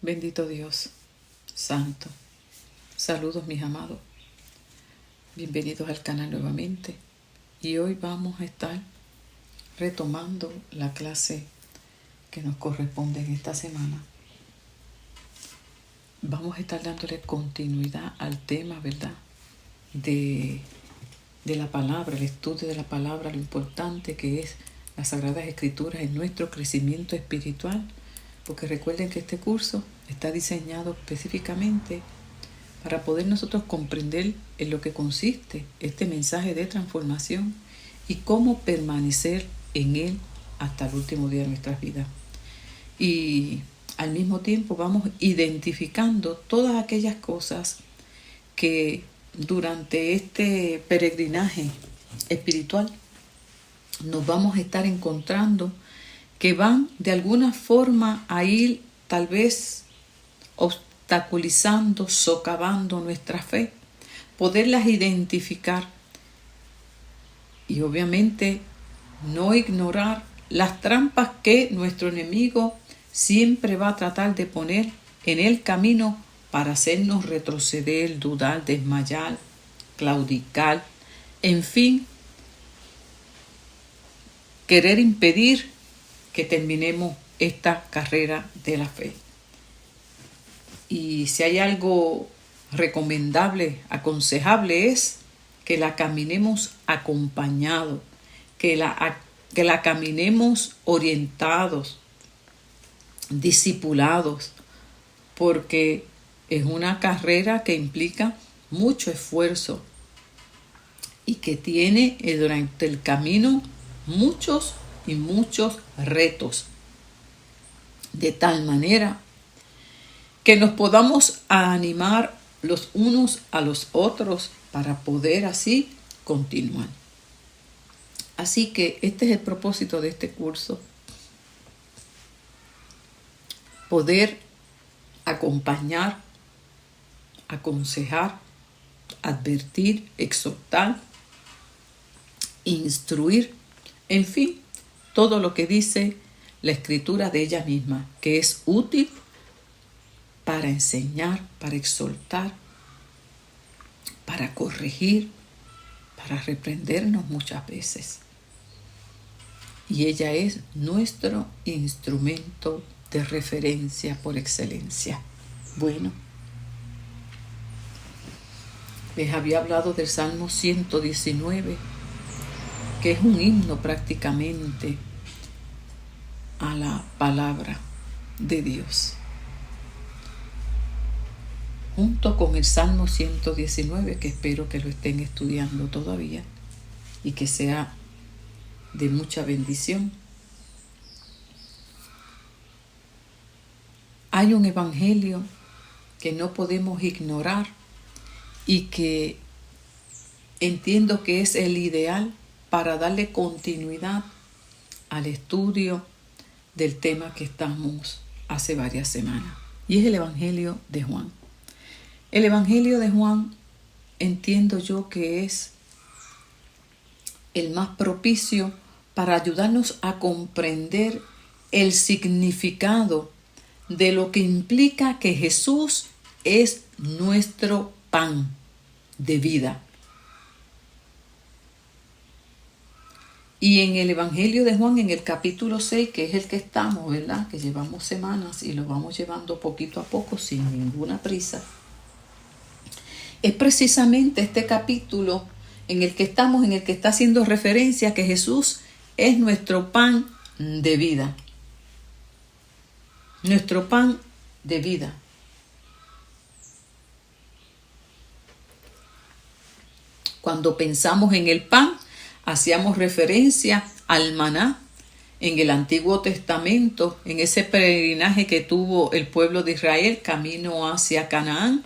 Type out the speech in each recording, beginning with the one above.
Bendito Dios, Santo. Saludos mis amados. Bienvenidos al canal nuevamente. Y hoy vamos a estar retomando la clase que nos corresponde en esta semana. Vamos a estar dándole continuidad al tema, ¿verdad? De la palabra, el estudio de la palabra, lo importante que es las Sagradas Escrituras en nuestro crecimiento espiritual. Porque recuerden que este curso está diseñado específicamente para poder nosotros comprender en lo que consiste este mensaje de transformación y cómo permanecer en él hasta el último día de nuestras vidas. Y al mismo tiempo vamos identificando todas aquellas cosas que durante este peregrinaje espiritual nos vamos a estar encontrando que van de alguna forma a ir tal vez obstaculizando, socavando nuestra fe, poderlas identificar y obviamente no ignorar las trampas que nuestro enemigo siempre va a tratar de poner en el camino para hacernos retroceder, dudar, desmayar, claudicar, en fin, querer impedir que terminemos esta carrera de la fe. Y si hay algo recomendable, aconsejable, es que la caminemos acompañados, que la caminemos orientados, discipulados, porque es una carrera que implica mucho esfuerzo y que tiene durante el camino muchos retos, de tal manera que nos podamos animar los unos a los otros para poder así continuar. Así que este es el propósito de este curso: poder acompañar, aconsejar, advertir, exhortar, instruir, en fin, todo lo que dice la Escritura de ella misma, que es útil para enseñar, para exhortar, para corregir, para reprendernos muchas veces. Y ella es nuestro instrumento de referencia por excelencia. Bueno, les había hablado del Salmo 119, que es un himno prácticamente a la palabra de Dios. Junto con el Salmo 119, que espero que lo estén estudiando todavía y que sea de mucha bendición. Hay un evangelio que no podemos ignorar y que entiendo que es el ideal para darle continuidad al estudio del tema que estamos hace varias semanas. Y es el Evangelio de Juan. El Evangelio de Juan entiendo yo que es el más propicio para ayudarnos a comprender el significado de lo que implica que Jesús es nuestro pan de vida. Y en el Evangelio de Juan, en el capítulo 6, que es el que estamos, ¿verdad? Que llevamos semanas y lo vamos llevando poquito a poco sin ninguna prisa. Es precisamente este capítulo en el que estamos, en el que está haciendo referencia a que Jesús es nuestro pan de vida. Nuestro pan de vida. Cuando pensamos en el pan, hacíamos referencia al maná en el Antiguo Testamento, en ese peregrinaje que tuvo el pueblo de Israel camino hacia Canaán,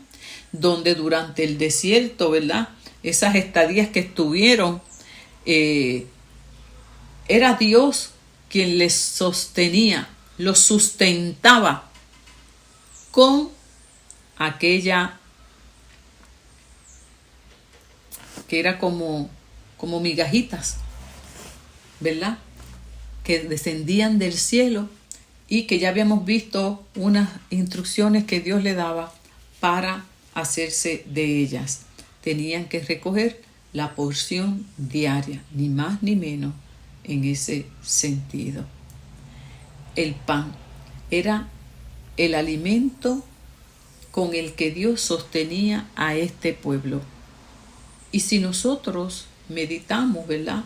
donde durante el desierto, ¿verdad?, esas estadías que estuvieron, era Dios quien les sostenía, los sustentaba con aquella que era como migajitas, ¿verdad?, que descendían del cielo y que ya habíamos visto unas instrucciones que Dios le daba para hacerse de ellas. Tenían que recoger la porción diaria, ni más ni menos en ese sentido. El pan era el alimento con el que Dios sostenía a este pueblo. Y si nosotros meditamos, ¿verdad?,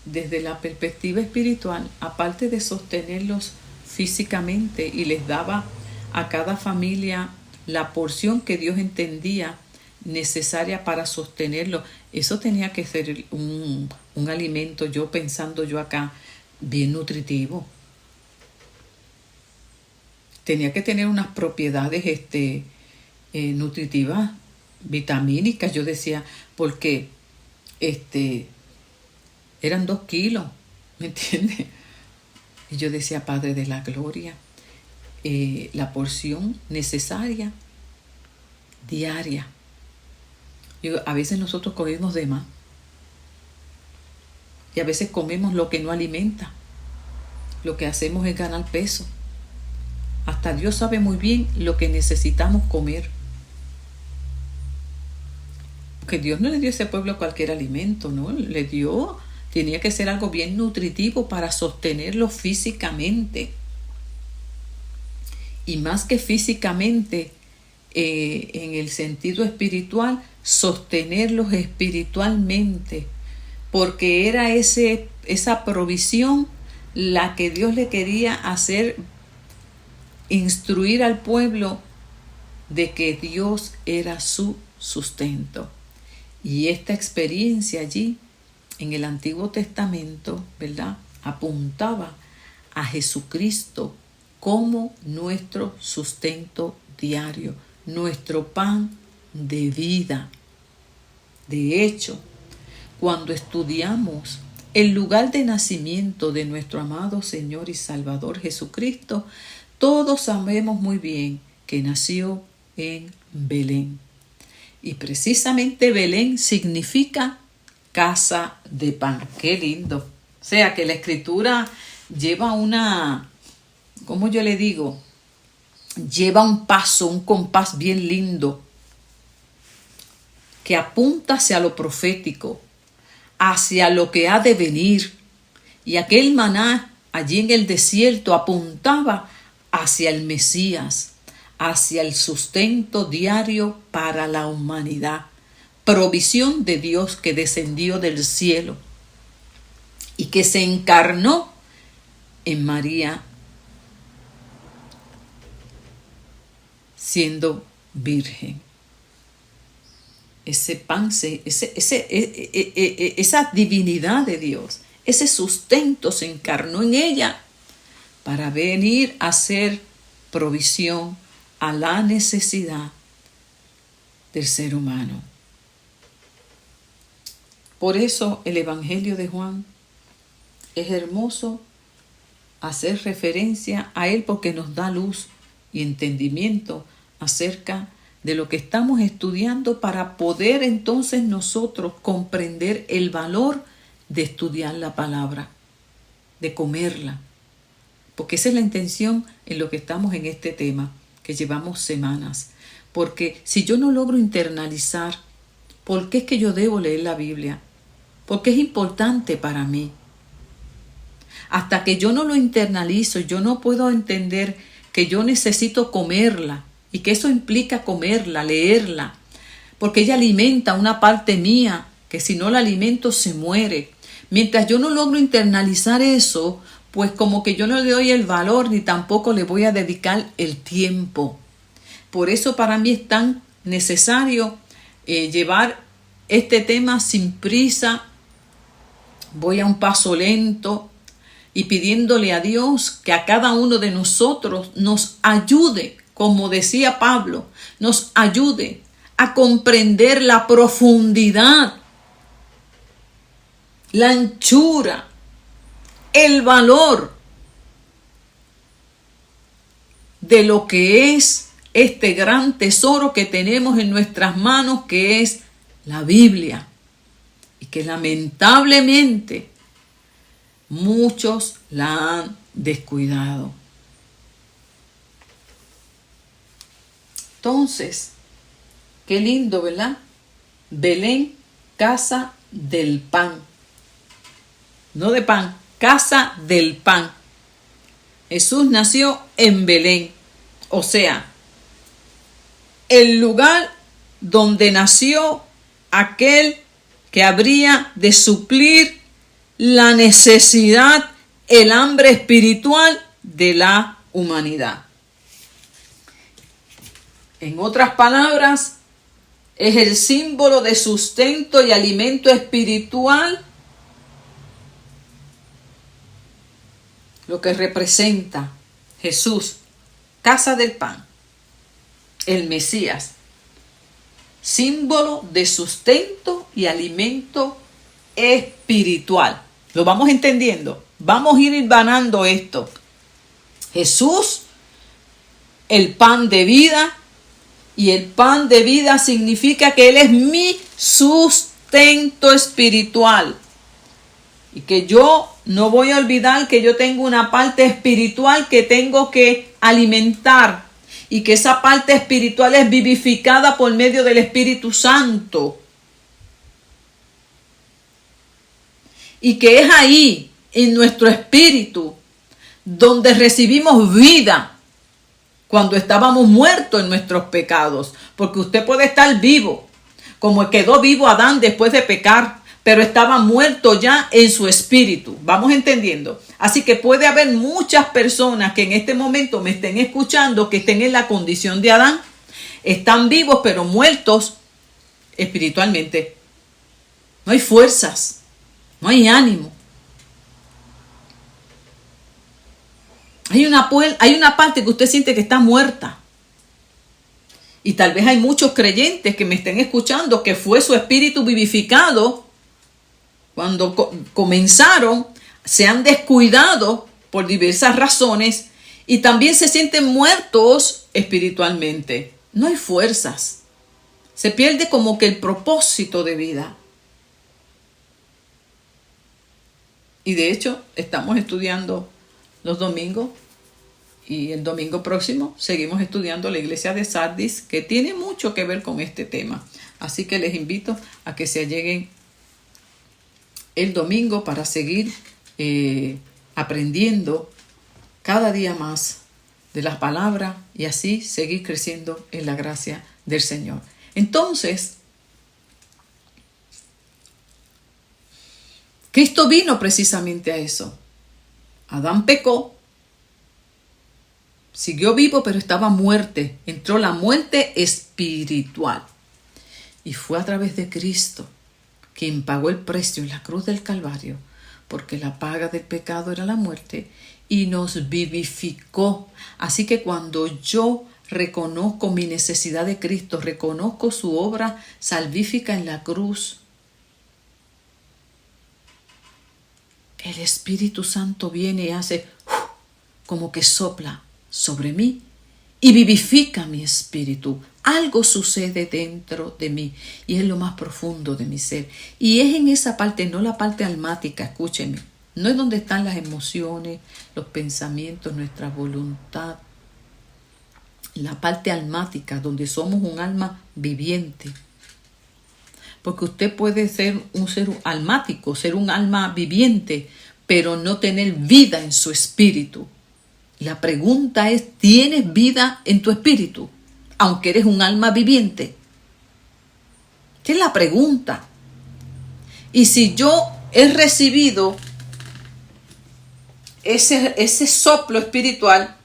desde la perspectiva espiritual, aparte de sostenerlos físicamente y les daba a cada familia la porción que Dios entendía necesaria para sostenerlo, eso tenía que ser un alimento, pensando acá, bien nutritivo. Tenía que tener unas propiedades nutritivas, vitamínicas. Yo decía, porque eran 2 kilos, ¿me entiendes? Y yo decía, Padre de la Gloria, la porción necesaria diaria. A veces nosotros comemos de más. Y a veces comemos lo que no alimenta. Lo que hacemos es ganar peso. Hasta Dios sabe muy bien lo que necesitamos comer. Porque Dios no le dio a ese pueblo cualquier alimento, ¿no? Tenía que ser algo bien nutritivo para sostenerlo físicamente. Y más que físicamente, en el sentido espiritual, sostenerlos espiritualmente. Porque era esa provisión la que Dios le quería hacer, instruir al pueblo de que Dios era su sustento. Y esta experiencia allí en el Antiguo Testamento, ¿verdad?, apuntaba a Jesucristo como nuestro sustento diario, nuestro pan de vida. De hecho, cuando estudiamos el lugar de nacimiento de nuestro amado Señor y Salvador Jesucristo, todos sabemos muy bien que nació en Belén. Y precisamente Belén significa casa de pan. ¡Qué lindo! O sea que la Escritura lleva ¿cómo yo le digo? Lleva un compás bien lindo que apunta hacia lo profético, hacia lo que ha de venir. Y aquel maná allí en el desierto apuntaba hacia el Mesías, hacia el sustento diario para la humanidad, provisión de Dios que descendió del cielo y que se encarnó en María siendo virgen. Ese pan, esa divinidad de Dios, ese sustento se encarnó en ella para venir a hacer provisión a la necesidad del ser humano. Por eso el Evangelio de Juan es hermoso hacer referencia a él, porque nos da luz y entendimiento acerca de lo que estamos estudiando, para poder entonces nosotros comprender el valor de estudiar la palabra, de comerla. Porque esa es la intención en lo que estamos en este tema, que llevamos semanas. Porque si yo no logro internalizar por qué es que yo debo leer la Biblia, porque es importante para mí, hasta que yo no lo internalizo, yo no puedo entender que yo necesito comerla, y que eso implica comerla, leerla, porque ella alimenta una parte mía, que si no la alimento se muere. Mientras yo no logro internalizar eso, pues como que yo no le doy el valor, ni tampoco le voy a dedicar el tiempo. Por eso para mí es tan necesario llevar este tema sin prisa. Voy a un paso lento y pidiéndole a Dios que a cada uno de nosotros nos ayude, como decía Pablo, nos ayude a comprender la profundidad, la anchura, el valor de lo que es este gran tesoro que tenemos en nuestras manos, que es la Biblia, y que lamentablemente muchos la han descuidado. Entonces, qué lindo, ¿verdad? Belén, casa del pan. No de pan, casa del pan. Jesús nació en Belén, o sea, el lugar donde nació aquel que habría de suplir la necesidad, el hambre espiritual de la humanidad. En otras palabras, es el símbolo de sustento y alimento espiritual, lo que representa Jesús, casa del pan, el Mesías, símbolo de sustento y alimento espiritual. ¿Lo vamos entendiendo? Vamos a ir hilvanando esto. Jesús, el pan de vida, y el pan de vida significa que Él es mi sustento espiritual. Y que yo no voy a olvidar que yo tengo una parte espiritual que tengo que alimentar. Y que esa parte espiritual es vivificada por medio del Espíritu Santo. Y que es ahí, en nuestro espíritu, donde recibimos vida. Cuando estábamos muertos en nuestros pecados. Porque usted puede estar vivo, como quedó vivo Adán después de pecar, pero estaba muerto ya en su espíritu. Vamos entendiendo. Así que puede haber muchas personas que en este momento me estén escuchando, que estén en la condición de Adán. Están vivos, pero muertos espiritualmente. No hay fuerzas, no hay ánimo. Hay una parte que usted siente que está muerta. Y tal vez hay muchos creyentes que me estén escuchando que fue su espíritu vivificado cuando comenzaron, se han descuidado por diversas razones y también se sienten muertos espiritualmente. No hay fuerzas. Se pierde como que el propósito de vida. Y de hecho, estamos estudiando los domingos y el domingo próximo seguimos estudiando la iglesia de Sardis, que tiene mucho que ver con este tema. Así que les invito a que se alleguen el domingo para seguir aprendiendo cada día más de las palabras y así seguir creciendo en la gracia del Señor. Entonces, Cristo vino precisamente a eso. Adán pecó, siguió vivo, pero estaba muerte. Entró la muerte espiritual. Y fue a través de Cristo quien pagó el precio en la cruz del Calvario, porque la paga del pecado era la muerte, y nos vivificó. Así que cuando yo reconozco mi necesidad de Cristo, reconozco su obra salvífica en la cruz, el Espíritu Santo viene y hace como que sopla sobre mí y vivifica mi espíritu. Algo sucede dentro de mí y es lo más profundo de mi ser. Y es en esa parte, no la parte almática, escúchenme. No es donde están las emociones, los pensamientos, nuestra voluntad. La parte almática, donde somos un alma viviente. Porque usted puede ser un ser almático, ser un alma viviente, pero no tener vida en su espíritu. La pregunta es, ¿tienes vida en tu espíritu? Aunque eres un alma viviente. Esa es la pregunta. Y si yo he recibido ese soplo espiritual,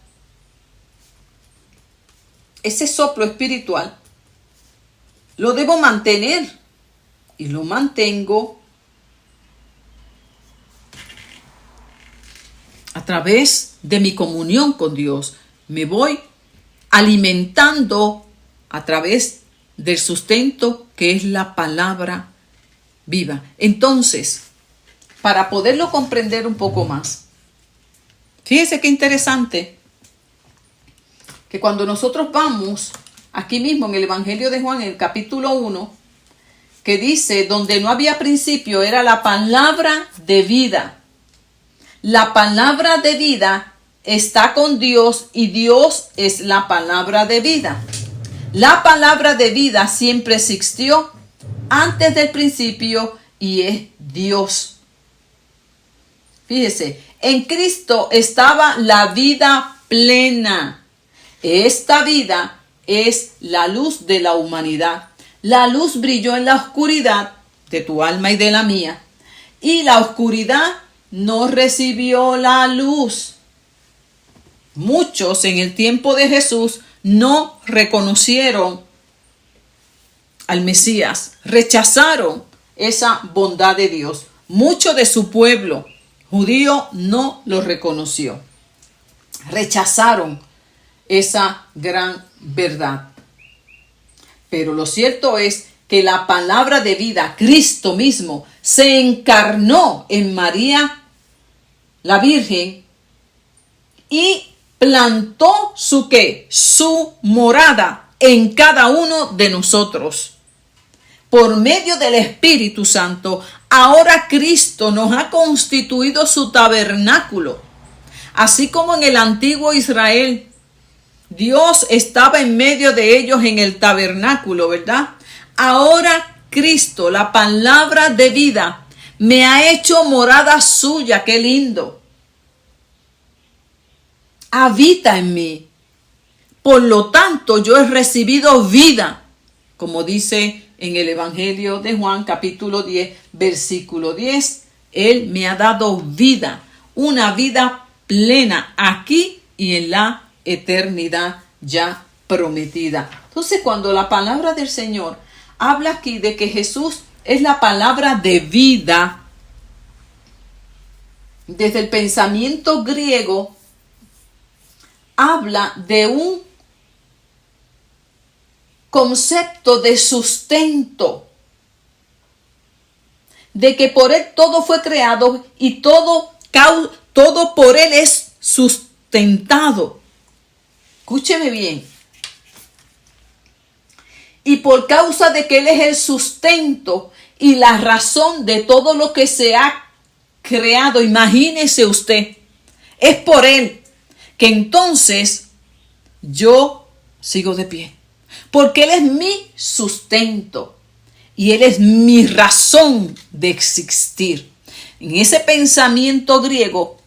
lo debo mantener. Y lo mantengo a través de mi comunión con Dios. Me voy alimentando a través del sustento que es la palabra viva. Entonces, para poderlo comprender un poco más, fíjense qué interesante que cuando nosotros vamos aquí mismo en el Evangelio de Juan, en el capítulo 1, que dice, donde no había principio era la palabra de vida. La palabra de vida está con Dios y Dios es la palabra de vida. La palabra de vida siempre existió antes del principio y es Dios. Fíjese, en Cristo estaba la vida plena. Esta vida es la luz de la humanidad. La luz brilló en la oscuridad de tu alma y de la mía, y la oscuridad no recibió la luz. Muchos en el tiempo de Jesús no reconocieron al Mesías, rechazaron esa bondad de Dios. Mucho de su pueblo judío no lo reconoció. Rechazaron esa gran verdad. Pero lo cierto es que la palabra de vida, Cristo mismo, se encarnó en María, la Virgen, y plantó su morada en cada uno de nosotros. Por medio del Espíritu Santo, ahora Cristo nos ha constituido su tabernáculo. Así como en el antiguo Israel, Dios estaba en medio de ellos en el tabernáculo, ¿verdad? Ahora Cristo, la palabra de vida, me ha hecho morada suya. ¡Qué lindo! Habita en mí. Por lo tanto, yo he recibido vida, como dice en el Evangelio de Juan, capítulo 10, versículo 10. Él me ha dado vida, una vida plena aquí y en la eternidad ya prometida. Entonces, cuando la palabra del Señor habla aquí de que Jesús es la palabra de vida, desde el pensamiento griego, habla de un concepto de sustento, de que por Él todo fue creado y todo por Él es sustentado. Escúcheme bien. Y por causa de que Él es el sustento y la razón de todo lo que se ha creado, imagínese usted, es por Él que entonces yo sigo de pie. Porque Él es mi sustento y Él es mi razón de existir. En ese pensamiento griego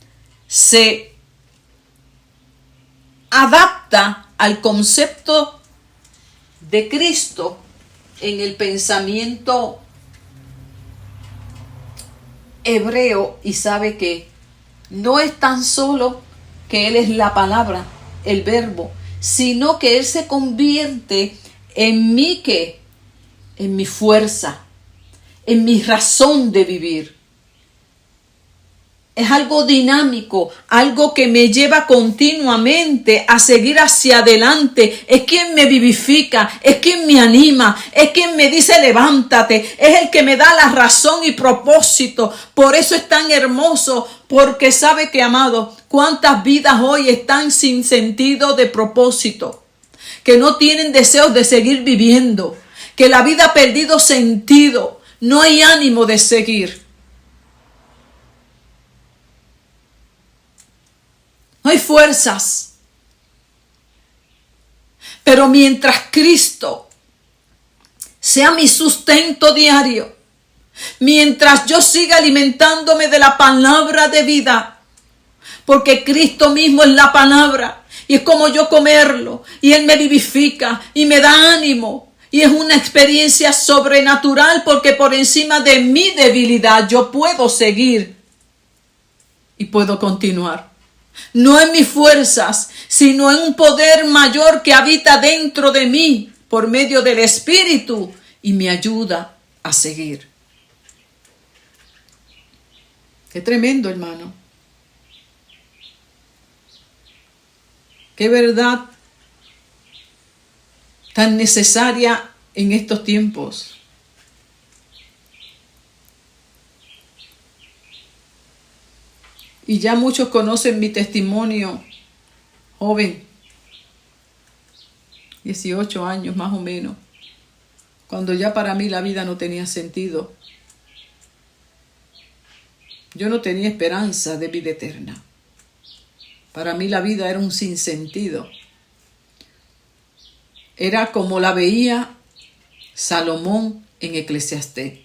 se adapta al concepto de Cristo en el pensamiento hebreo, y sabe que no es tan solo que Él es la palabra, el verbo, sino que Él se convierte en mí, ¿qué? En mi fuerza, en mi razón de vivir. Es algo dinámico, algo que me lleva continuamente a seguir hacia adelante. Es quien me vivifica, es quien me anima, es quien me dice levántate, es el que me da la razón y propósito. Por eso es tan hermoso, porque sabe que, amado, cuántas vidas hoy están sin sentido de propósito, que no tienen deseos de seguir viviendo, que la vida ha perdido sentido, no hay ánimo de seguir. No hay fuerzas. Pero mientras Cristo sea mi sustento diario, mientras yo siga alimentándome de la palabra de vida, porque Cristo mismo es la palabra, y es como yo comerlo, y Él me vivifica y me da ánimo, y es una experiencia sobrenatural, porque por encima de mi debilidad yo puedo seguir y puedo continuar. No en mis fuerzas, sino en un poder mayor que habita dentro de mí por medio del Espíritu y me ayuda a seguir. Qué tremendo, hermano. Qué verdad tan necesaria en estos tiempos. Y ya muchos conocen mi testimonio, joven, 18 años más o menos, cuando ya para mí la vida no tenía sentido. yo no tenía esperanza de vida eterna. Para mí la vida era un sinsentido. Era como la veía Salomón en Eclesiastés.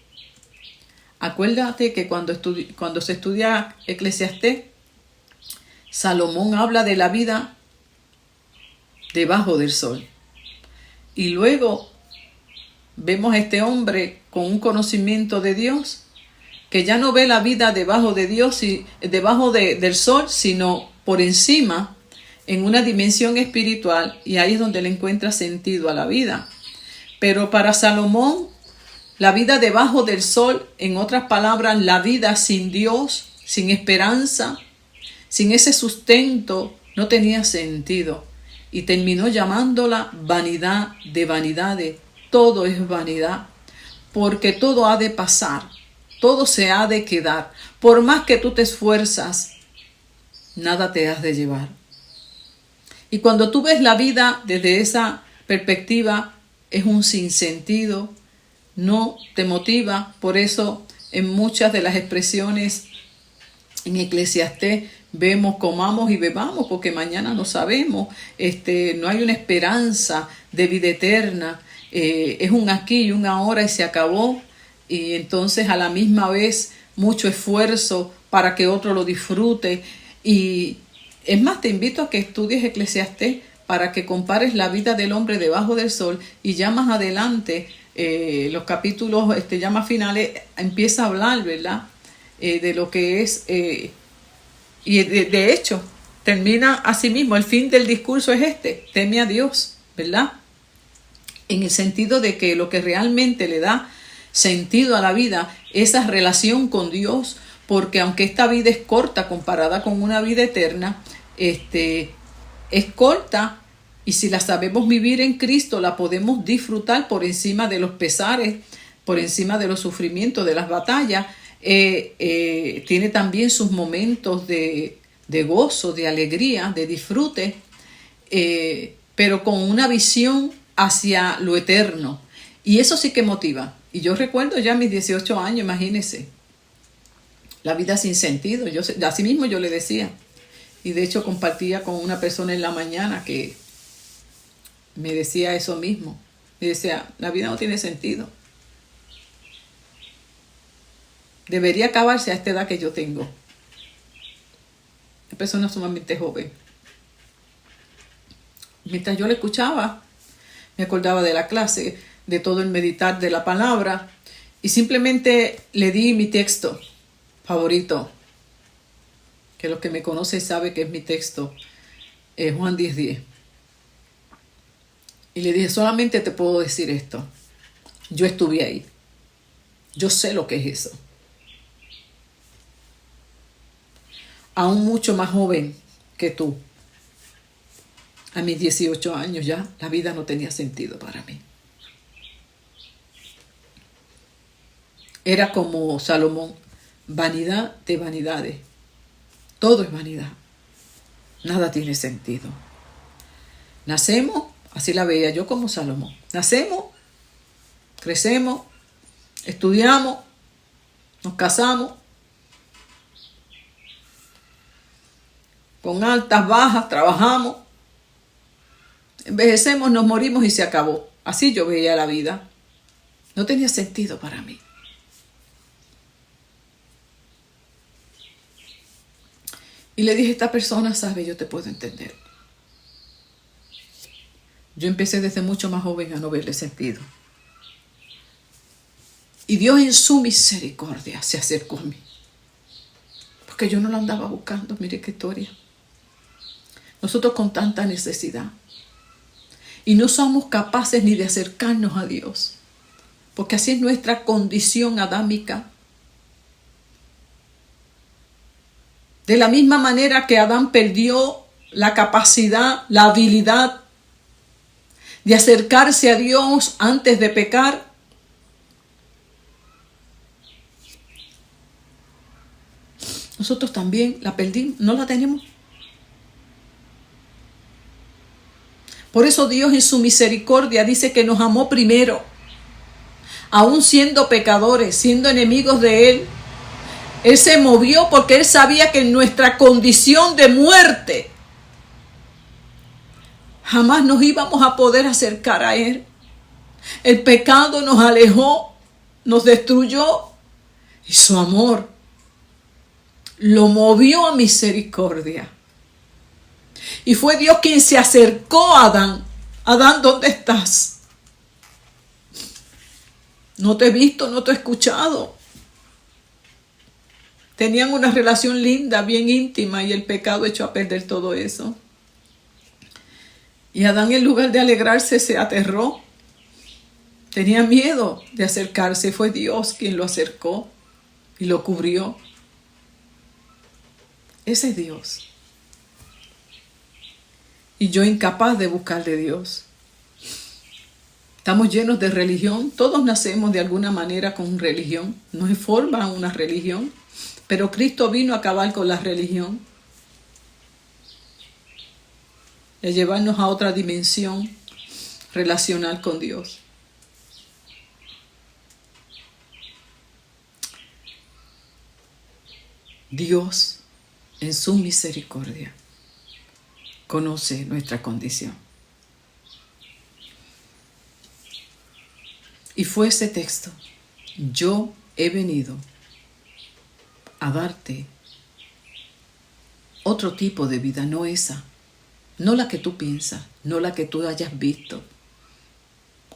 Acuérdate que cuando se estudia Eclesiastés, Salomón habla de la vida debajo del sol. Y luego vemos a este hombre con un conocimiento de Dios, que ya no ve la vida debajo de Dios y debajo del sol, sino por encima, en una dimensión espiritual, y ahí es donde le encuentra sentido a la vida. Pero para Salomón, la vida debajo del sol, en otras palabras, la vida sin Dios, sin esperanza, sin ese sustento, no tenía sentido. Y terminó llamándola vanidad de vanidades. Todo es vanidad, porque todo ha de pasar, todo se ha de quedar. Por más que tú te esfuerzas, nada te has de llevar. Y cuando tú ves la vida desde esa perspectiva, es un sinsentido, no te motiva. Por eso en muchas de las expresiones en Eclesiastés vemos comamos y bebamos porque mañana no sabemos, no hay una esperanza de vida eterna, es un aquí y un ahora y se acabó. Y entonces a la misma vez mucho esfuerzo para que otro lo disfrute. Y es más, te invito a que estudies Eclesiastés para que compares la vida del hombre debajo del sol, y ya más adelante, los capítulos ya más finales, empieza a hablar, ¿verdad? De lo que es, y de hecho, termina así mismo, el fin del discurso es teme a Dios, ¿verdad? En el sentido de que lo que realmente le da sentido a la vida, esa relación con Dios, porque aunque esta vida es corta comparada con una vida eterna, es corta, y si la sabemos vivir en Cristo, la podemos disfrutar por encima de los pesares, por encima de los sufrimientos, de las batallas. Tiene también sus momentos de gozo, de alegría, de disfrute, pero con una visión hacia lo eterno. Y eso sí que motiva. Y yo recuerdo ya mis 18 años, imagínense, la vida sin sentido. Así mismo yo le decía. Y de hecho compartía con una persona en la mañana que me decía eso mismo. Me decía, la vida no tiene sentido. Debería acabarse a esta edad que yo tengo. Una persona sumamente joven. Mientras yo le escuchaba, me acordaba de la clase, de todo el meditar de la palabra, y simplemente le di mi texto favorito, que los que me conocen saben que es mi texto, Juan 10:10. Y le dije, solamente te puedo decir esto. Yo estuve ahí. Yo sé lo que es eso. Aún mucho más joven que tú. A mis 18 años ya, la vida no tenía sentido para mí. Era como Salomón, vanidad de vanidades. Todo es vanidad. Nada tiene sentido. Nacemos, así la veía yo como Salomón. Nacemos, crecemos, estudiamos, nos casamos, con altas, bajas, trabajamos, envejecemos, nos morimos y se acabó. Así yo veía la vida. No tenía sentido para mí. Y le dije, esta persona sabe, yo te puedo entender. Yo empecé desde mucho más joven a no verle sentido. Y Dios en su misericordia se acercó a mí. Porque yo no la andaba buscando, mire qué historia. Nosotros con tanta necesidad. Y no somos capaces ni de acercarnos a Dios. Porque así es nuestra condición adámica. De la misma manera que Adán perdió la capacidad, la habilidad de acercarse a Dios antes de pecar, nosotros también la perdimos, no la tenemos. Por eso Dios en su misericordia dice que nos amó primero, aún siendo pecadores, siendo enemigos de Él. Él se movió porque Él sabía que en nuestra condición de muerte jamás nos íbamos a poder acercar a Él. El pecado nos alejó, nos destruyó y su amor lo movió a misericordia. Y fue Dios quien se acercó a Adán. Adán, ¿dónde estás? No te he visto, no te he escuchado. Tenían una relación linda, bien íntima, y el pecado echó a perder todo eso. Y Adán, en lugar de alegrarse, se aterró. Tenía miedo de acercarse. Fue Dios quien lo acercó y lo cubrió. Ese es Dios. Y yo incapaz de buscar de Dios. Estamos llenos de religión. Todos nacemos de alguna manera con religión. Nos forma una religión. Pero Cristo vino a acabar con la religión. Y a llevarnos a otra dimensión relacional con Dios. Dios, en su misericordia, conoce nuestra condición. Y fue ese texto: yo he venido a darte otro tipo de vida, no esa, no la que tú piensas, no la que tú hayas visto,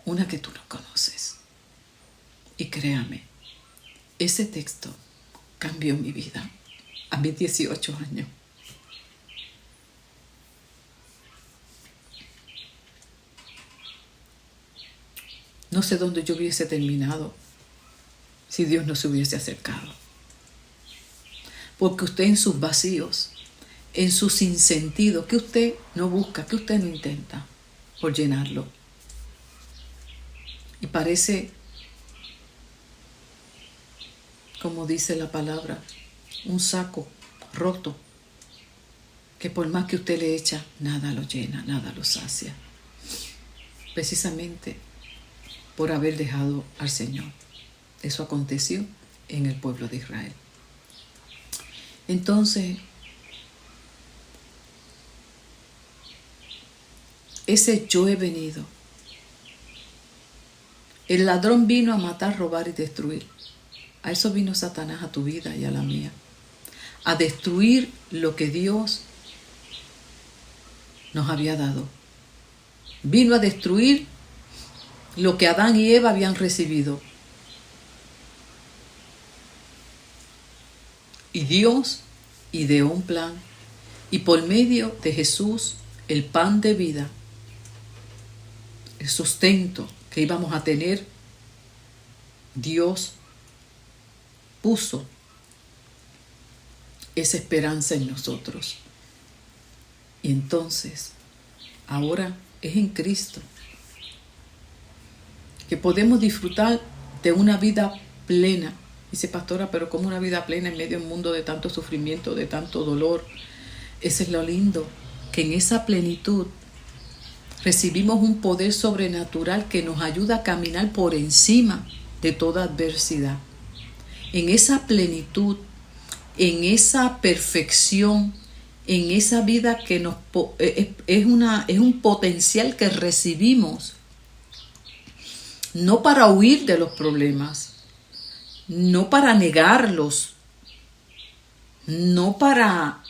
una que tú no conoces. Y créame, ese texto cambió mi vida a mis 18 años. No sé dónde yo hubiese terminado si Dios no se hubiese acercado. Porque usted en sus vacíos, en sus sinsentidos, que usted no busca, que usted no intenta por llenarlo. Y parece, como dice la palabra, un saco roto, que por más que usted le echa, nada lo llena, nada lo sacia. Precisamente por haber dejado al Señor. Eso aconteció en el pueblo de Israel. Entonces, ese yo he venido. El ladrón vino a matar, robar y destruir. A eso vino Satanás, a tu vida y a la mía. A destruir lo que Dios nos había dado. Vino a destruir lo que Adán y Eva habían recibido. Y Dios ideó un plan, y por medio de Jesús, el pan de vida, el sustento que íbamos a tener, Dios puso esa esperanza en nosotros. Y entonces, ahora es en Cristo que podemos disfrutar de una vida plena. Dice, pastora, pero ¿cómo una vida plena en medio de un mundo de tanto sufrimiento, de tanto dolor? Eso es lo lindo, que en esa plenitud recibimos un poder sobrenatural que nos ayuda a caminar por encima de toda adversidad. En esa plenitud, en esa perfección, en esa vida que es un potencial que recibimos, no para huir de los problemas, no para negarlos, no para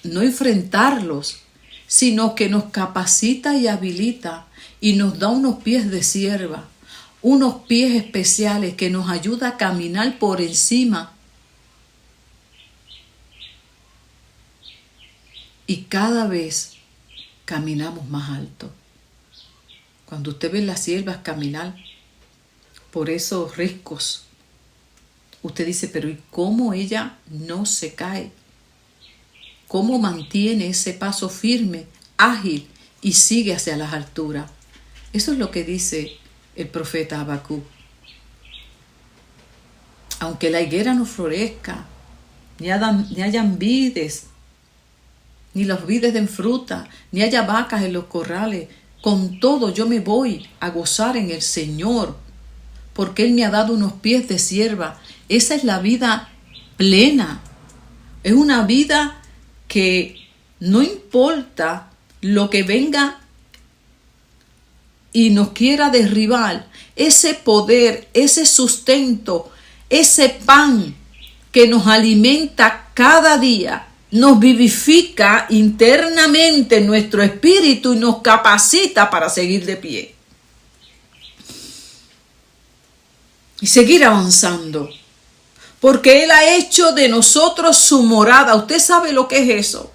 no enfrentarlos, sino que nos capacita y habilita y nos da unos pies de sierva, unos pies especiales que nos ayuda a caminar por encima. Y cada vez caminamos más alto. Cuando usted ve las siervas caminar por esos riscos, usted dice, pero ¿y cómo ella no se cae? ¿Cómo mantiene ese paso firme, ágil y sigue hacia las alturas? Eso es lo que dice el profeta Habacuc. Aunque la higuera no florezca, ni hayan vides, ni los vides den fruta, ni haya vacas en los corrales, con todo yo me voy a gozar en el Señor, porque Él me ha dado unos pies de sierva Esa es la vida plena. Es una vida que no importa lo que venga y nos quiera derribar, ese poder, ese sustento, ese pan que nos alimenta cada día, nos vivifica internamente en nuestro espíritu y nos capacita para seguir de pie y seguir avanzando, porque Él ha hecho de nosotros su morada. Usted sabe lo que es eso,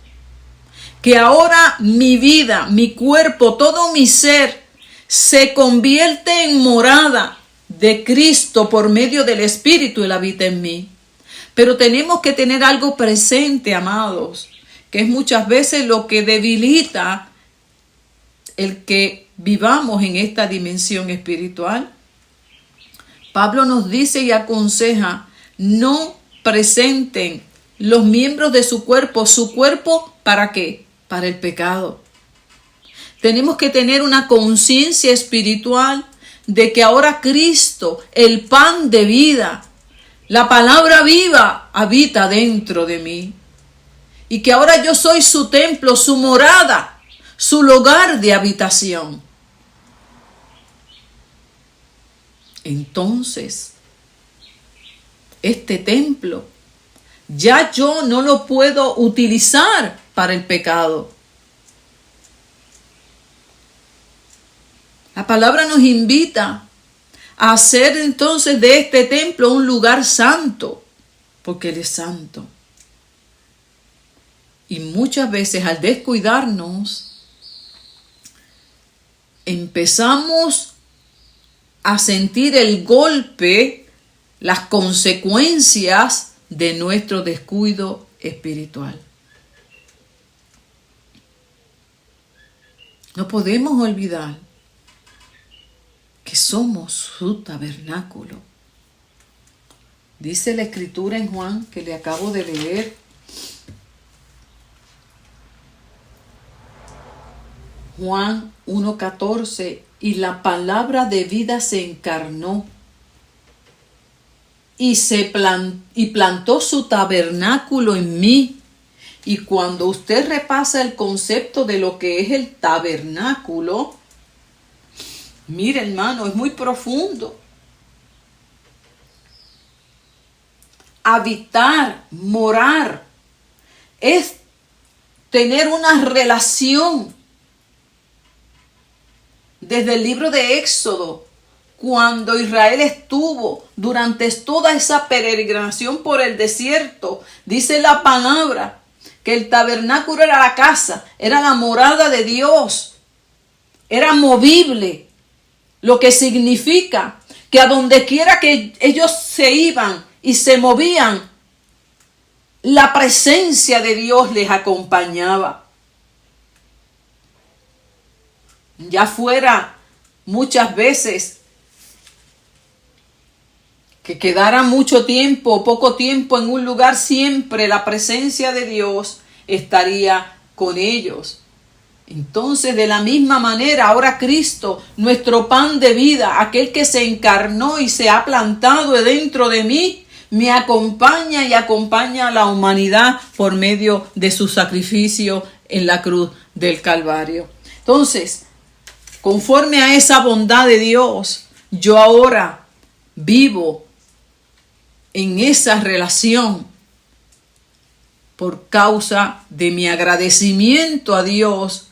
que ahora mi vida, mi cuerpo, todo mi ser se convierte en morada de Cristo por medio del Espíritu. Él habita en mí. Pero tenemos que tener algo presente, amados, que es muchas veces lo que debilita el que vivamos en esta dimensión espiritual. Pablo nos dice y aconseja: no presenten los miembros de su cuerpo, ¿para qué? Para el pecado. Tenemos que tener una conciencia espiritual de que ahora Cristo, el pan de vida, la palabra viva, habita dentro de mí. Y que ahora yo soy su templo, su morada, su lugar de habitación. Entonces, este templo ya yo no lo puedo utilizar para el pecado. La palabra nos invita a hacer entonces de este templo un lugar santo, porque Él es santo. Y muchas veces al descuidarnos, empezamos a sentir el golpe, las consecuencias de nuestro descuido espiritual. No podemos olvidar que somos su tabernáculo. Dice la Escritura en Juan, que le acabo de leer, Juan 1:14, y la palabra de vida se encarnó y plantó su tabernáculo en mí. Y cuando usted repasa el concepto de lo que es el tabernáculo, mire, hermano, es muy profundo. Habitar, morar, es tener una relación. Desde el libro de Éxodo, cuando Israel estuvo durante toda esa peregrinación por el desierto, dice la palabra que el tabernáculo era la casa, era la morada de Dios, era movible, lo que significa que a donde quiera que ellos se iban y se movían, la presencia de Dios les acompañaba. Ya fuera muchas veces que quedara mucho tiempo o poco tiempo en un lugar, siempre la presencia de Dios estaría con ellos. Entonces, de la misma manera, ahora Cristo, nuestro pan de vida, aquel que se encarnó y se ha plantado dentro de mí, me acompaña y acompaña a la humanidad por medio de su sacrificio en la cruz del Calvario. Entonces, conforme a esa bondad de Dios, yo ahora vivo en esa relación por causa de mi agradecimiento a Dios.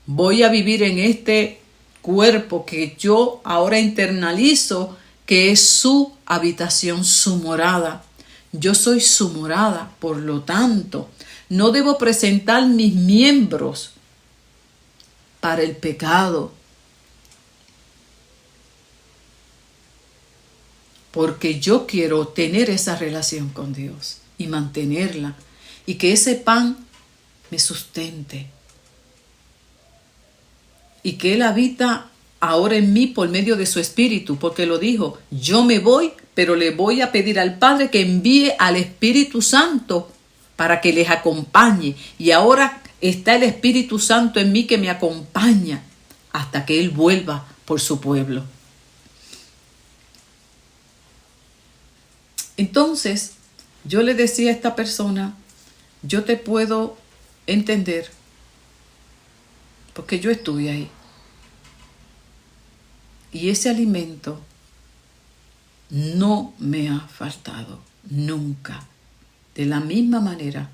Voy a vivir en este cuerpo que yo ahora internalizo, que es su habitación, su morada. Yo soy su morada, por lo tanto, no debo presentar mis miembros para el pecado, porque yo quiero tener esa relación con Dios y mantenerla, y que ese pan me sustente, y que Él habita ahora en mí por medio de su Espíritu, porque lo dijo: yo me voy, pero le voy a pedir al Padre que envíe al Espíritu Santo para que les acompañe. Y ahora está el Espíritu Santo en mí que me acompaña hasta que Él vuelva por su pueblo. Entonces, yo le decía a esta persona, yo te puedo entender, porque yo estuve ahí. Y ese alimento no me ha faltado nunca. De la misma manera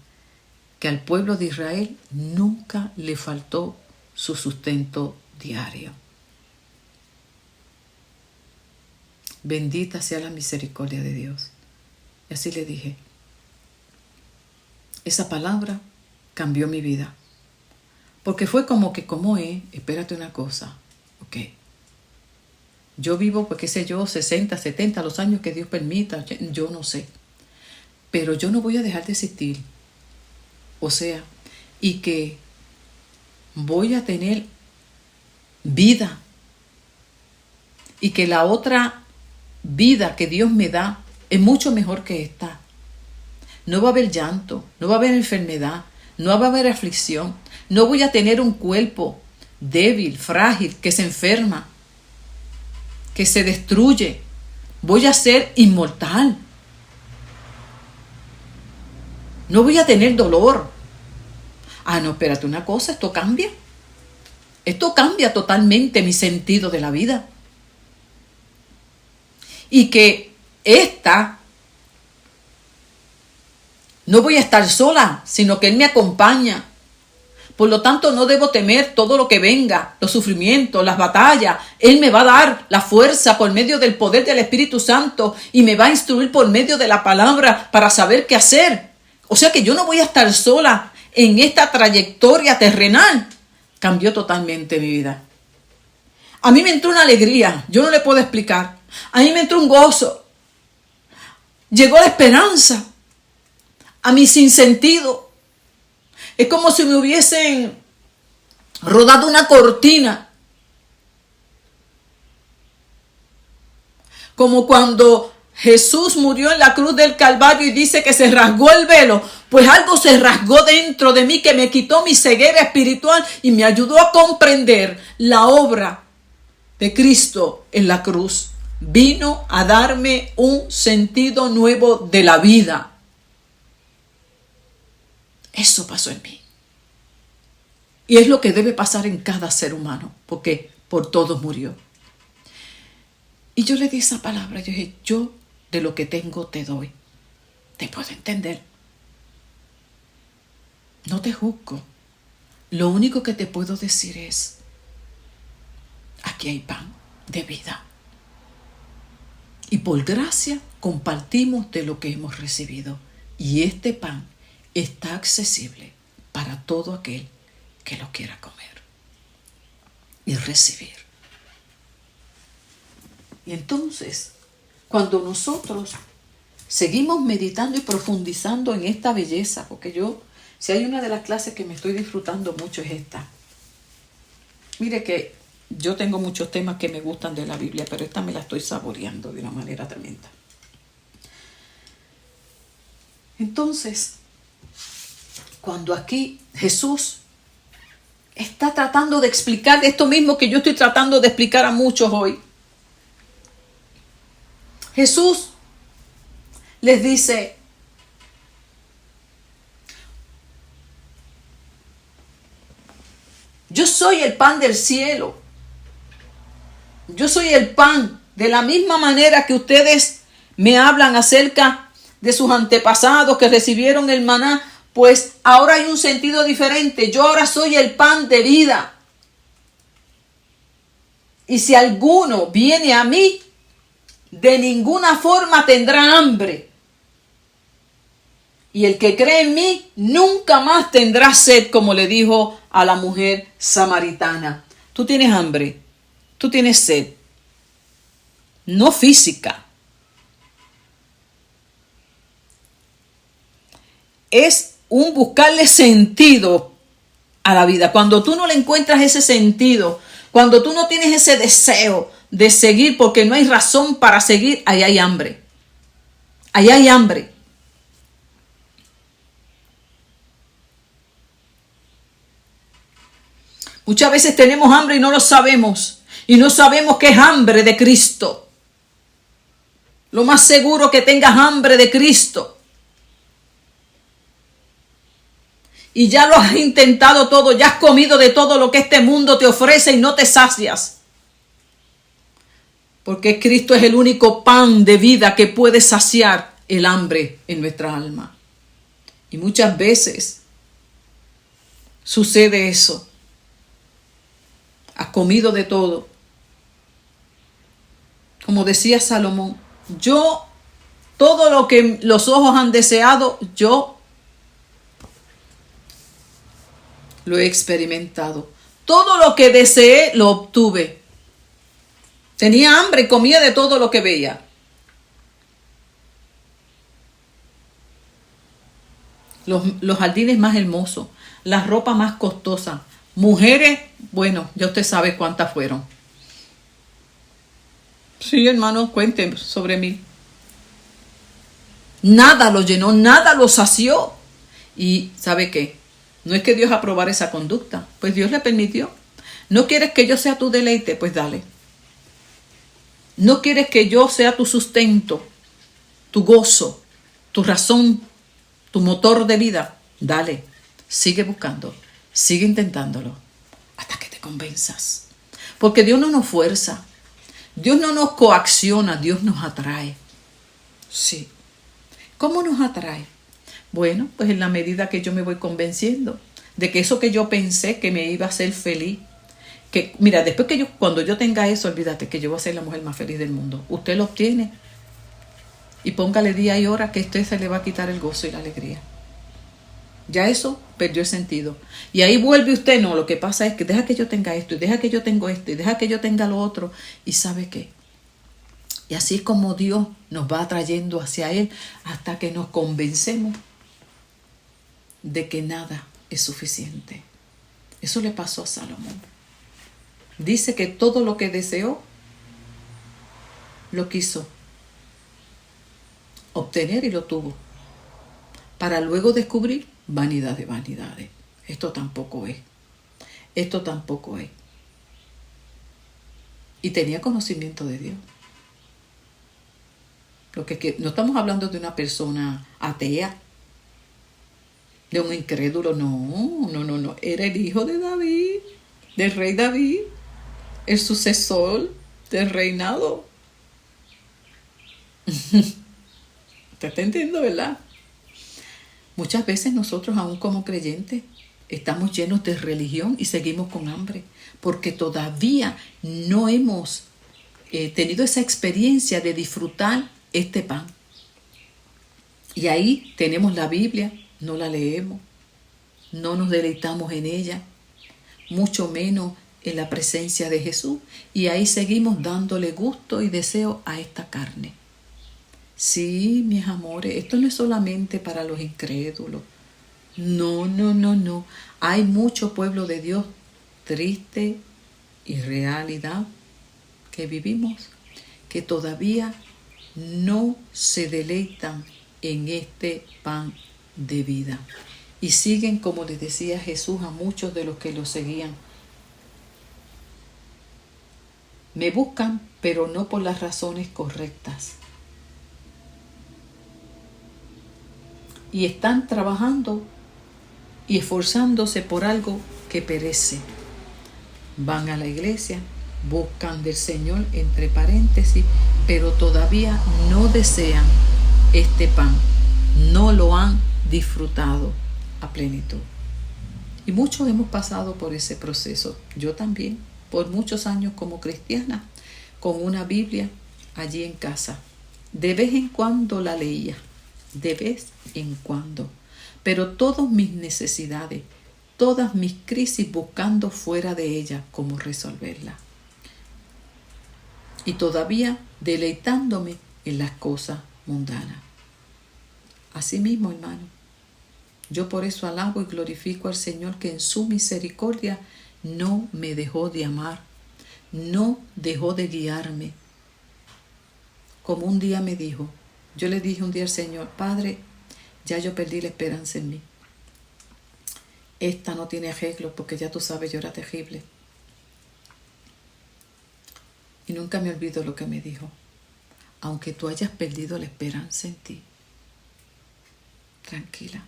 que al pueblo de Israel nunca le faltó su sustento diario. Bendita sea la misericordia de Dios. Y así le dije, esa palabra cambió mi vida. Porque fue como que, ¿cómo es? Espérate una cosa. Ok. Yo vivo, pues qué sé yo, 60, 70, los años que Dios permita, yo no sé. Pero yo no voy a dejar de existir. O sea, y que voy a tener vida. Y que la otra vida que Dios me da es mucho mejor que esta. No va a haber llanto, no va a haber enfermedad, no va a haber aflicción. No voy a tener un cuerpo débil, frágil, que se enferma, que se destruye. Voy a ser inmortal. No voy a tener dolor. Ah, no, espérate una cosa, esto cambia. Esto cambia totalmente mi sentido de la vida. Y que no voy a estar sola, sino que Él me acompaña. Por lo tanto, no debo temer todo lo que venga, los sufrimientos, las batallas. Él me va a dar la fuerza por medio del poder del Espíritu Santo y me va a instruir por medio de la palabra para saber qué hacer. O sea que yo no voy a estar sola en esta trayectoria terrenal. Cambió totalmente mi vida. A mí me entró una alegría, yo no le puedo explicar. A mí me entró un gozo. Llegó la esperanza a mi sinsentido. Es como si me hubiesen rodado una cortina. Como cuando Jesús murió en la cruz del Calvario y dice que se rasgó el velo. Pues algo se rasgó dentro de mí que me quitó mi ceguera espiritual y me ayudó a comprender la obra de Cristo en la cruz. Vino a darme un sentido nuevo de la vida. Eso pasó en mí. Y es lo que debe pasar en cada ser humano, porque por todos murió. Y yo le di esa palabra, yo dije, yo de lo que tengo te doy. Te puedo entender. No te juzgo. Lo único que te puedo decir es, aquí hay pan de vida. Y por gracia compartimos de lo que hemos recibido. Y este pan está accesible para todo aquel que lo quiera comer y recibir. Y entonces, cuando nosotros seguimos meditando y profundizando en esta belleza, porque si hay una de las clases que me estoy disfrutando mucho es esta. Mire que yo tengo muchos temas que me gustan de la Biblia, pero esta me la estoy saboreando de una manera tremenda. Entonces, cuando aquí Jesús está tratando de explicar esto mismo que yo estoy tratando de explicar a muchos hoy. Jesús les dice, yo soy el pan del cielo. Yo soy el pan. De la misma manera que ustedes me hablan acerca de sus antepasados que recibieron el maná, pues ahora hay un sentido diferente. Yo ahora soy el pan de vida. Y si alguno viene a mí, de ninguna forma tendrá hambre. Y el que cree en mí, nunca más tendrá sed, como le dijo a la mujer samaritana. Tú tienes hambre, tú tienes sed. No física. Es un buscarle sentido a la vida. Cuando tú no le encuentras ese sentido, cuando tú no tienes ese deseo de seguir porque no hay razón para seguir, ahí hay hambre. Ahí hay hambre. Muchas veces tenemos hambre y no lo sabemos. Y no sabemos qué es hambre de Cristo. Lo más seguro que tengas hambre de Cristo. Y ya lo has intentado todo, ya has comido de todo lo que este mundo te ofrece y no te sacias. Porque Cristo es el único pan de vida que puede saciar el hambre en nuestra alma. Y muchas veces sucede eso. Has comido de todo. Como decía Salomón, yo, todo lo que los ojos han deseado, yo lo he experimentado. Todo lo que deseé, lo obtuve. Tenía hambre y comía de todo lo que veía. Los jardines más hermosos, las ropas más costosas, mujeres, bueno, ya usted sabe cuántas fueron. Sí, hermano, cuenten sobre mí. Nada lo llenó, nada lo sació. Y ¿sabe qué? No es que Dios aprobara esa conducta, pues Dios le permitió. ¿No quieres que yo sea tu deleite? Pues dale. ¿No quieres que yo sea tu sustento, tu gozo, tu razón, tu motor de vida? Dale. Sigue buscando, sigue intentándolo hasta que te convenzas. Porque Dios no nos fuerza, Dios no nos coacciona, Dios nos atrae. Sí. ¿Cómo nos atrae? Bueno, pues en la medida que yo me voy convenciendo de que eso que yo pensé que me iba a hacer feliz, que mira, después que cuando yo tenga eso, olvídate que yo voy a ser la mujer más feliz del mundo. Usted lo obtiene y póngale día y hora que usted se le va a quitar el gozo y la alegría. Ya eso perdió el sentido. Y ahí vuelve usted, no, lo que pasa es que deja que yo tenga esto, y deja que yo tenga esto, y deja que yo tenga lo otro. ¿Y sabe qué? Y así es como Dios nos va atrayendo hacia Él hasta que nos convencemos de que nada es suficiente. Eso le pasó a Salomón. Dice que todo lo que deseó, lo quiso obtener y lo tuvo. Para luego descubrir vanidad de vanidades. Esto tampoco es. Esto tampoco es. Y tenía conocimiento de Dios. No estamos hablando de una persona atea, de un incrédulo, no. Era el hijo de David, del rey David, el sucesor del reinado. Usted está entendiendo, ¿verdad? Muchas veces nosotros, aún como creyentes, estamos llenos de religión y seguimos con hambre, porque todavía no hemos tenido esa experiencia de disfrutar este pan. Y ahí tenemos la Biblia, no la leemos, no nos deleitamos en ella, mucho menos en la presencia de Jesús. Y ahí seguimos dándole gusto y deseo a esta carne. Sí, mis amores, esto no es solamente para los incrédulos. No. Hay mucho pueblo de Dios triste y realidad que vivimos, que todavía no se deleitan en este pan de vida. Y siguen, como les decía Jesús a muchos de los que lo seguían. Me buscan, pero no por las razones correctas. Y están trabajando y esforzándose por algo que perece. Van a la iglesia, buscan del Señor, entre paréntesis, pero todavía no desean este pan. No lo han disfrutado a plenitud. Y muchos hemos pasado por ese proceso. Yo también, por muchos años como cristiana, con una Biblia allí en casa. De vez en cuando la leía. De vez en cuando, pero todas mis necesidades, todas mis crisis buscando fuera de ella cómo resolverla. Y todavía deleitándome en las cosas mundanas. Así mismo, hermano, yo por eso alabo y glorifico al Señor que en su misericordia no me dejó de amar, no dejó de guiarme. Como un día me dijo, yo le dije un día al Señor, Padre, ya yo perdí la esperanza en mí. Esta no tiene arreglo porque ya tú sabes, yo era terrible. Y nunca me olvido lo que me dijo. aunque tú hayas perdido la esperanza en ti, tranquila,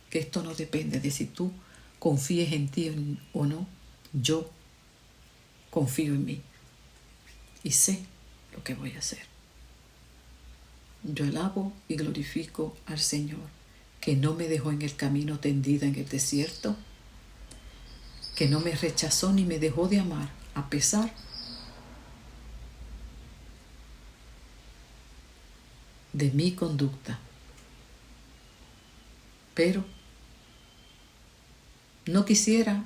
que esto no depende de si tú confíes en ti o no. Yo confío en mí y sé lo que voy a hacer. Yo alabo y glorifico al Señor, que no me dejó en el camino tendida en el desierto, que no me rechazó ni me dejó de amar a pesar de mi conducta. Pero no quisiera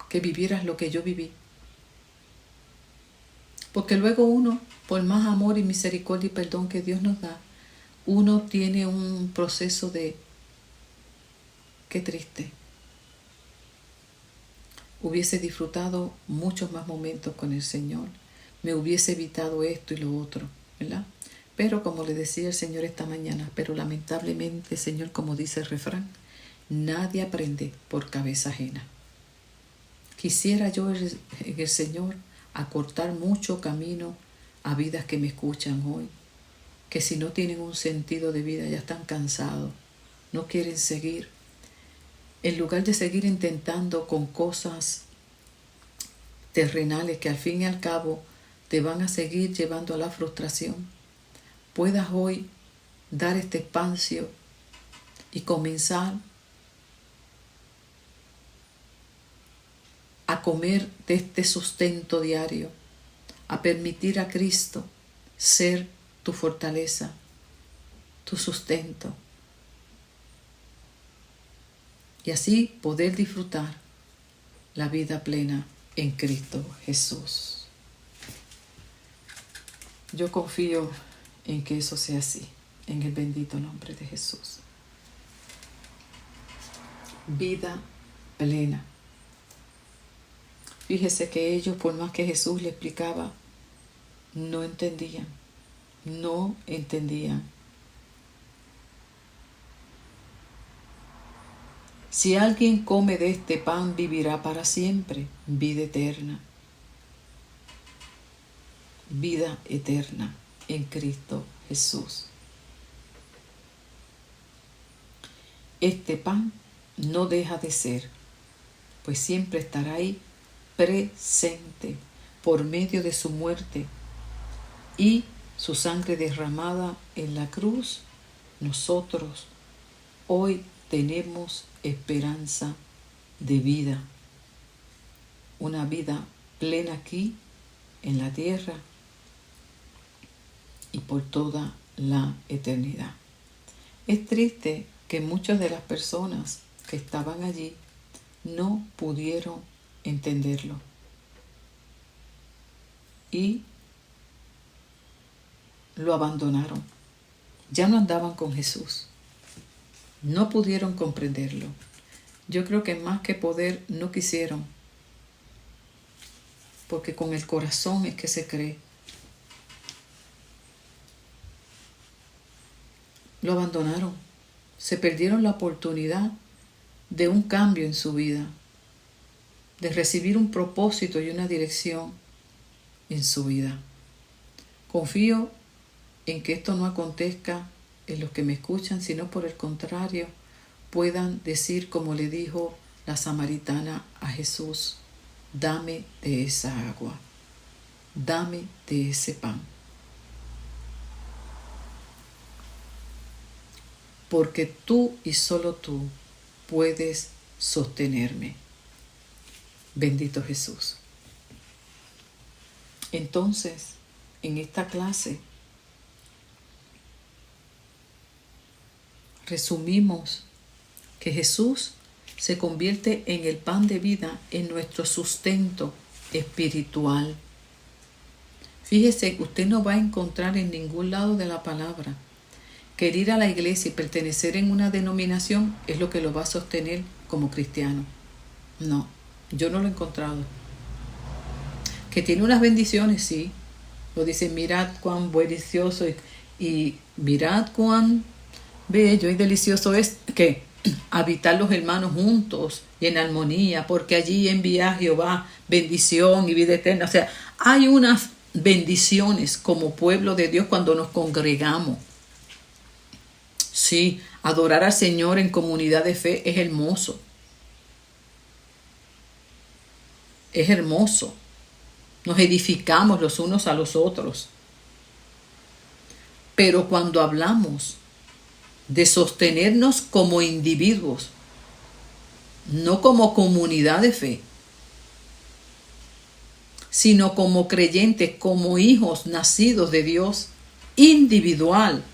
que vivieras lo que yo viví, porque luego uno, por más amor y misericordia y perdón que Dios nos da, uno tiene un proceso de, qué triste, hubiese disfrutado muchos más momentos con el Señor, me hubiese evitado esto y lo otro, ¿verdad? Pero como le decía el Señor esta mañana, pero lamentablemente, Señor, como dice el refrán, nadie aprende por cabeza ajena. Quisiera yo en el Señor acortar mucho camino a vidas que me escuchan hoy, que si no tienen un sentido de vida ya están cansados, no quieren seguir. En lugar de seguir intentando con cosas terrenales que al fin y al cabo te van a seguir llevando a la frustración, puedas hoy dar este espacio y comenzar a comer de este sustento diario, a permitir a Cristo ser tu fortaleza, tu sustento, y así poder disfrutar la vida plena en Cristo Jesús. Yo confío en que eso sea así, en el bendito nombre de Jesús. Vida plena. Fíjese que ellos, por más que Jesús le explicaba, no entendían. Si alguien come de este pan, vivirá para siempre, vida eterna. Vida eterna en Cristo Jesús. Este pan no deja de ser, pues siempre estará ahí presente por medio de su muerte y su sangre derramada en la cruz. Nosotros hoy tenemos esperanza de vida, una vida plena aquí en la tierra y por toda la eternidad. Es triste que muchas de las personas que estaban allí no pudieron entenderlo y lo abandonaron. Ya no andaban con Jesús. No pudieron comprenderlo. Yo creo que más que poder, no quisieron. Porque con el corazón es que se cree. Lo abandonaron. Se perdieron la oportunidad de un cambio en su vida, de recibir un propósito y una dirección en su vida. Confío en que esto no acontezca en los que me escuchan, sino por el contrario, puedan decir como le dijo la samaritana a Jesús: dame de esa agua, dame de ese pan. Porque tú y solo tú puedes sostenerme. Bendito Jesús. Entonces, en esta clase, resumimos que Jesús se convierte en el pan de vida, en nuestro sustento espiritual. Fíjese que usted no va a encontrar en ningún lado de la palabra que el ir a la iglesia y pertenecer en una denominación es lo que lo va a sostener como cristiano. No, yo no lo he encontrado. Que tiene unas bendiciones, sí. Lo dice: mirad cuán delicioso y mirad cuán bello y delicioso es que habitar los hermanos juntos y en armonía, porque allí envía Jehová bendición y vida eterna. O sea, hay unas bendiciones como pueblo de Dios cuando nos congregamos. Sí, adorar al Señor en comunidad de fe es hermoso. Es hermoso. Nos edificamos los unos a los otros. Pero cuando hablamos de sostenernos como individuos, no como comunidad de fe, sino como creyentes, como hijos nacidos de Dios, individual.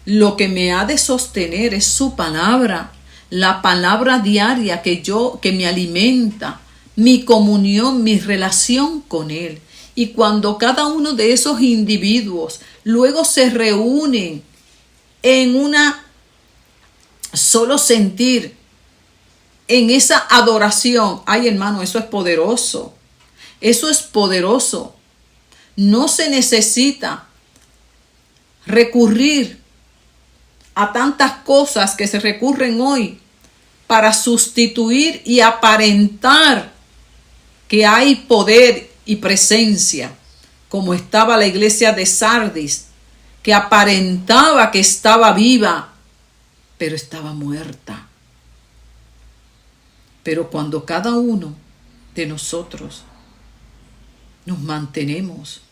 Lo que me ha de sostener es su palabra, la palabra diaria que me alimenta, mi comunión, mi relación con Él. Y cuando cada uno de esos individuos luego se reúnen en una solo sentir, en esa adoración, ay hermano, eso es poderoso. Eso es poderoso. No se necesita recurrir a tantas cosas que se recurren hoy para sustituir y aparentar que hay poder y presencia, como estaba la iglesia de Sardis, que aparentaba que estaba viva, pero estaba muerta. Pero cuando cada uno de nosotros nos mantenemos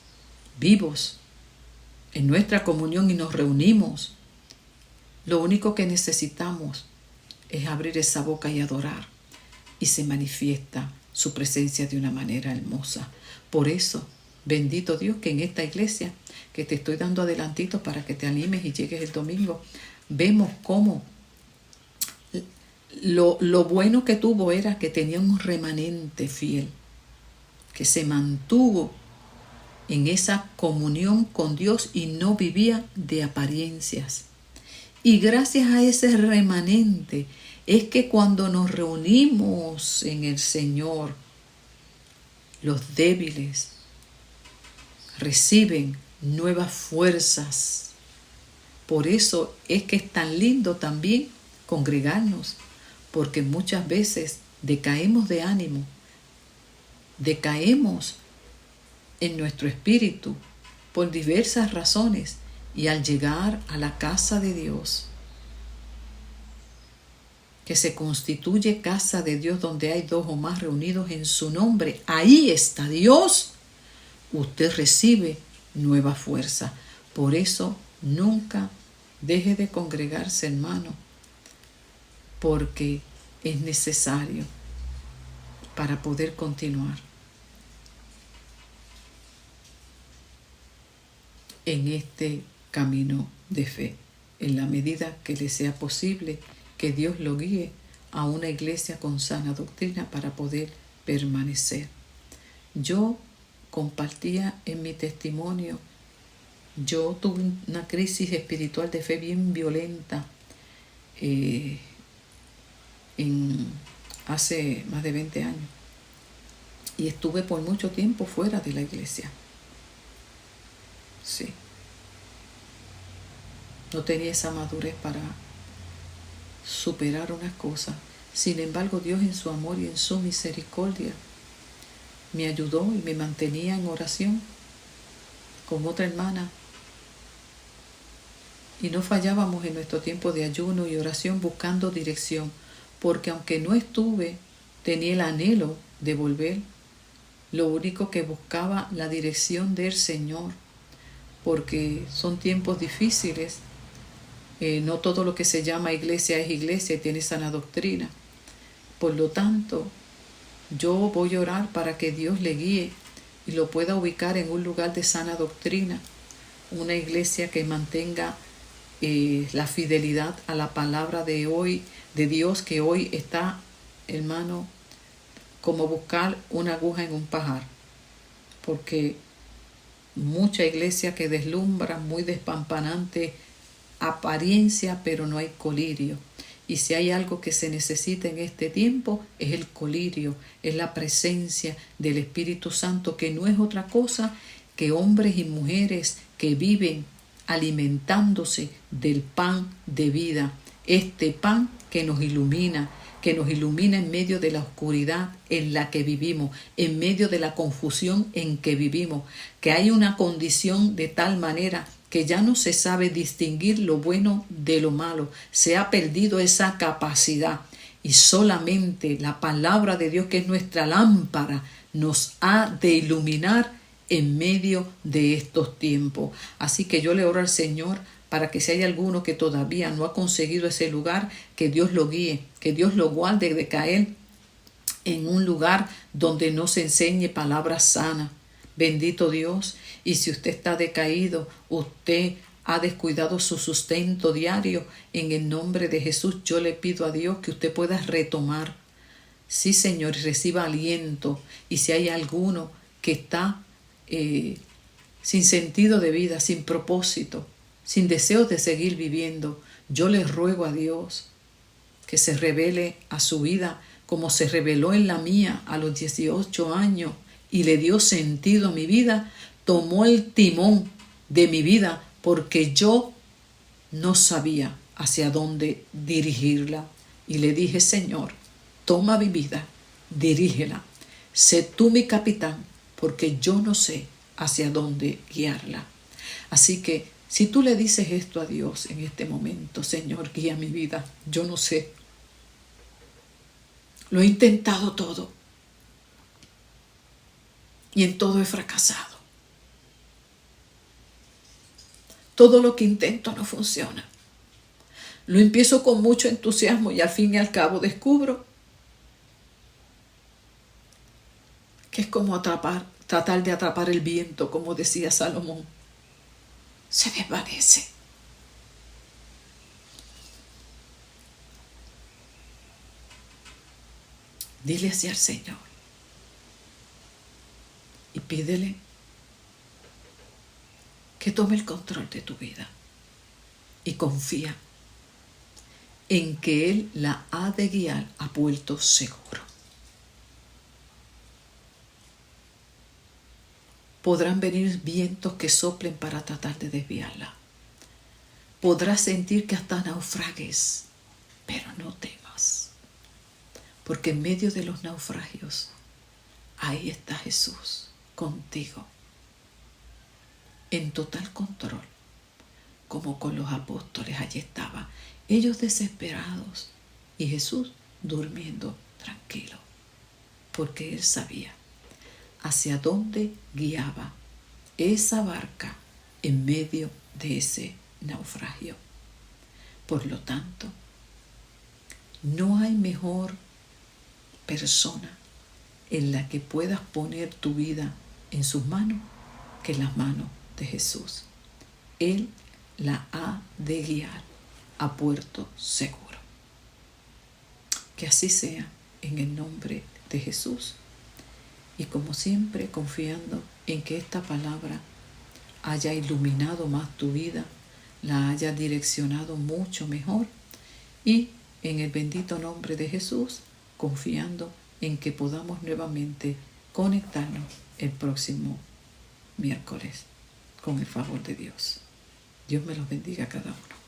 vivos en nuestra comunión y nos reunimos, lo único que necesitamos es abrir esa boca y adorar, y se manifiesta su presencia de una manera hermosa. Por eso, bendito Dios, que en esta iglesia, que te estoy dando adelantito para que te animes y llegues el domingo, vemos cómo lo bueno que tuvo era que tenía un remanente fiel, que se mantuvo en esa comunión con Dios y no vivía de apariencias. Y gracias a ese remanente es que cuando nos reunimos en el Señor, los débiles reciben nuevas fuerzas. Por eso es que es tan lindo también congregarnos, porque muchas veces decaemos de ánimo, decaemos en nuestro espíritu por diversas razones, y al llegar a la casa de Dios, que se constituye casa de Dios donde hay dos o más reunidos en su nombre, ahí está Dios, usted recibe nueva fuerza. Por eso nunca deje de congregarse, hermano, porque es necesario para poder continuar en este camino de fe, en la medida que le sea posible, que Dios lo guíe a una iglesia con sana doctrina para poder permanecer. Yo compartía en mi testimonio, yo tuve una crisis espiritual de fe bien violenta hace más de 20 años, y estuve por mucho tiempo fuera de la iglesia. Sí. No tenía esa madurez para superar unas cosas. Sin embargo, Dios en su amor y en su misericordia me ayudó y me mantenía en oración con otra hermana. Y no fallábamos en nuestro tiempo de ayuno y oración buscando dirección, porque aunque no estuve, tenía el anhelo de volver. Lo único que buscaba la dirección del Señor, porque son tiempos difíciles. No todo lo que se llama iglesia es iglesia y tiene sana doctrina. Por lo tanto, yo voy a orar para que Dios le guíe y lo pueda ubicar en un lugar de sana doctrina, una iglesia que mantenga la fidelidad a la palabra de hoy, de Dios, que hoy está, hermano, como buscar una aguja en un pajar, porque mucha iglesia que deslumbra, muy despampanante, apariencia, pero no hay colirio. Y si hay algo que se necesita en este tiempo, es el colirio, es la presencia del Espíritu Santo, que no es otra cosa que hombres y mujeres que viven alimentándose del pan de vida, este pan que nos ilumina, que nos ilumina en medio de la oscuridad en la que vivimos, en medio de la confusión en que vivimos, que hay una condición de tal manera que ya no se sabe distinguir lo bueno de lo malo, se ha perdido esa capacidad y solamente la palabra de Dios, que es nuestra lámpara, nos ha de iluminar en medio de estos tiempos. Así que yo le oro al Señor para que si hay alguno que todavía no ha conseguido ese lugar, que Dios lo guíe, que Dios lo guarde de caer en un lugar donde no se enseñe palabras sanas. Bendito Dios. Y si usted está decaído, usted ha descuidado su sustento diario, en el nombre de Jesús yo le pido a Dios que usted pueda retomar. Sí, Señor, y reciba aliento. Y si hay alguno que está sin sentido de vida, sin propósito, sin deseos de seguir viviendo, yo le ruego a Dios que se revele a su vida como se reveló en la mía a los 18 años y le dio sentido a mi vida, tomó el timón de mi vida porque yo no sabía hacia dónde dirigirla. Y le dije, Señor, toma mi vida, dirígela, sé tú mi capitán, porque yo no sé hacia dónde guiarla. Así que si tú le dices esto a Dios en este momento, Señor, guía mi vida, yo no sé. Lo he intentado todo y en todo he fracasado. Todo lo que intento no funciona. Lo empiezo con mucho entusiasmo y al fin y al cabo descubro que es como tratar de atrapar el viento, como decía Salomón. Se desvanece. Dile así al Señor y pídele que tome el control de tu vida y confía en que Él la ha de guiar a puerto seguro. Podrán venir vientos que soplen para tratar de desviarla. Podrás sentir que hasta naufragues, pero no temas, porque en medio de los naufragios, ahí está Jesús contigo, en total control, como con los apóstoles. Allí estaban, ellos desesperados y Jesús durmiendo tranquilo, porque Él sabía hacia dónde guiaba esa barca en medio de ese naufragio. Por lo tanto, no hay mejor persona en la que puedas poner tu vida en sus manos que en las manos de Jesús. Él la ha de guiar a puerto seguro. Que así sea en el nombre de Jesús. Y como siempre, confiando en que esta palabra haya iluminado más tu vida, la haya direccionado mucho mejor, y en el bendito nombre de Jesús, confiando en que podamos nuevamente conectarnos el próximo miércoles, con el favor de Dios. Dios me los bendiga a cada uno.